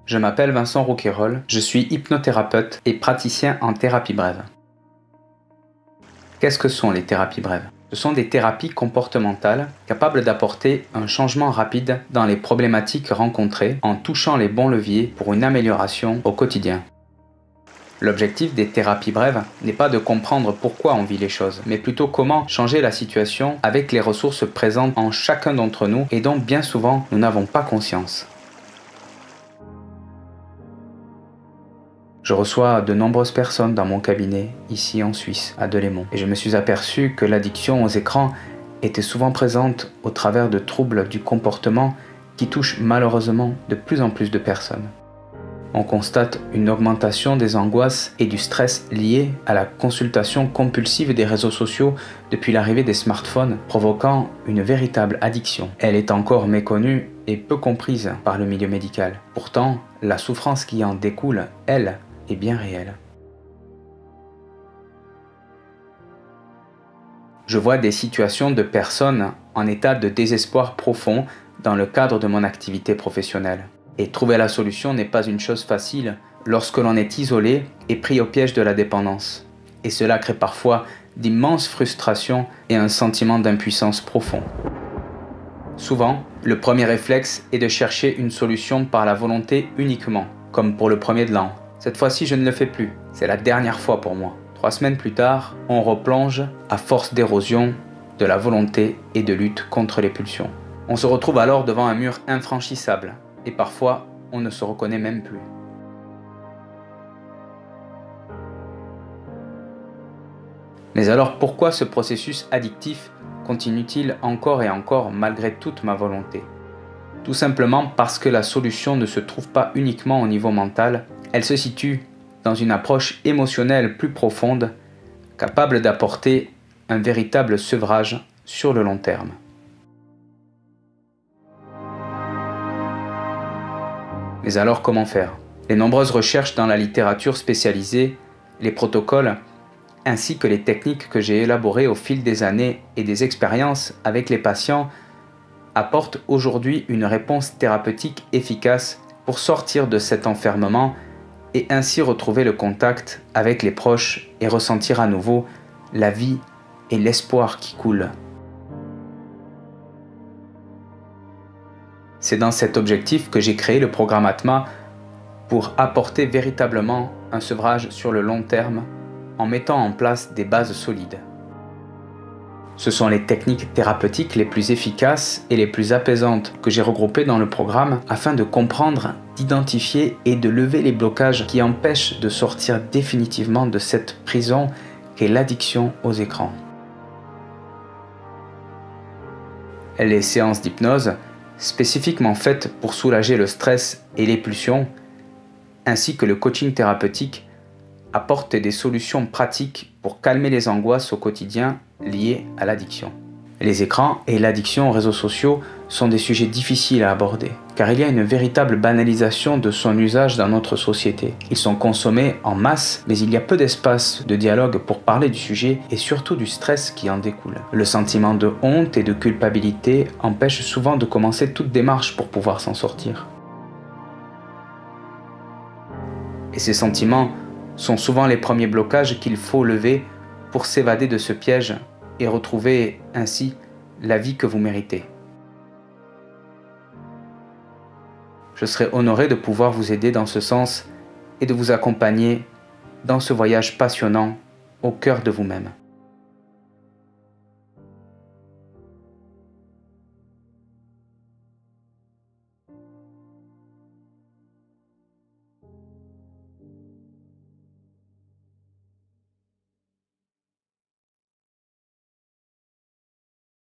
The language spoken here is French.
Je m'appelle Vincent Rouquayrol, je suis hypnothérapeute et praticien en thérapie brève. Qu'est-ce que sont les thérapies brèves? Ce sont des thérapies comportementales capables d'apporter un changement rapide dans les problématiques rencontrées en touchant les bons leviers pour une amélioration au quotidien. L'objectif des thérapies brèves n'est pas de comprendre pourquoi on vit les choses, mais plutôt comment changer la situation avec les ressources présentes en chacun d'entre nous et dont bien souvent nous n'avons pas conscience. Je reçois de nombreuses personnes dans mon cabinet, ici en Suisse, à Delémont, et je me suis aperçu que l'addiction aux écrans était souvent présente au travers de troubles du comportement qui touchent malheureusement de plus en plus de personnes. On constate une augmentation des angoisses et du stress liés à la consultation compulsive des réseaux sociaux depuis l'arrivée des smartphones, provoquant une véritable addiction. Elle est encore méconnue et peu comprise par le milieu médical. Pourtant, la souffrance qui en découle, elle, est bien réelle. Je vois des situations de personnes en état de désespoir profond dans le cadre de mon activité professionnelle. Et trouver la solution n'est pas une chose facile lorsque l'on est isolé et pris au piège de la dépendance. Et cela crée parfois d'immenses frustrations et un sentiment d'impuissance profond. Souvent, le premier réflexe est de chercher une solution par la volonté uniquement, comme pour le premier de l'an. Cette fois-ci, je ne le fais plus. C'est la dernière fois pour moi. 3 semaines plus tard, on replonge à force d'érosion de la volonté et de lutte contre les pulsions. On se retrouve alors devant un mur infranchissable et parfois, on ne se reconnaît même plus. Mais alors pourquoi ce processus addictif continue-t-il encore et encore malgré toute ma volonté? Tout simplement parce que la solution ne se trouve pas uniquement au niveau mental, elle se situe dans une approche émotionnelle plus profonde, capable d'apporter un véritable sevrage sur le long terme. Mais alors comment faire? Les nombreuses recherches dans la littérature spécialisée, les protocoles, ainsi que les techniques que j'ai élaborées au fil des années et des expériences avec les patients apportent aujourd'hui une réponse thérapeutique efficace pour sortir de cet enfermement et ainsi retrouver le contact avec les proches et ressentir à nouveau la vie et l'espoir qui coulent. C'est dans cet objectif que j'ai créé le programme Atma pour apporter véritablement un sevrage sur le long terme en mettant en place des bases solides. Ce sont les techniques thérapeutiques les plus efficaces et les plus apaisantes que j'ai regroupées dans le programme afin de comprendre, d'identifier et de lever les blocages qui empêchent de sortir définitivement de cette prison qu'est l'addiction aux écrans. Les séances d'hypnose, spécifiquement faites pour soulager le stress et les pulsions, ainsi que le coaching thérapeutique, apportent des solutions pratiques pour calmer les angoisses au quotidien liées à l'addiction. Les écrans et l'addiction aux réseaux sociaux sont des sujets difficiles à aborder, car il y a une véritable banalisation de son usage dans notre société. Ils sont consommés en masse, mais il y a peu d'espace de dialogue pour parler du sujet et surtout du stress qui en découle. Le sentiment de honte et de culpabilité empêche souvent de commencer toute démarche pour pouvoir s'en sortir. Et ces sentiments sont souvent les premiers blocages qu'il faut lever pour s'évader de ce piège et retrouver ainsi la vie que vous méritez. Je serai honoré de pouvoir vous aider dans ce sens et de vous accompagner dans ce voyage passionnant au cœur de vous-même.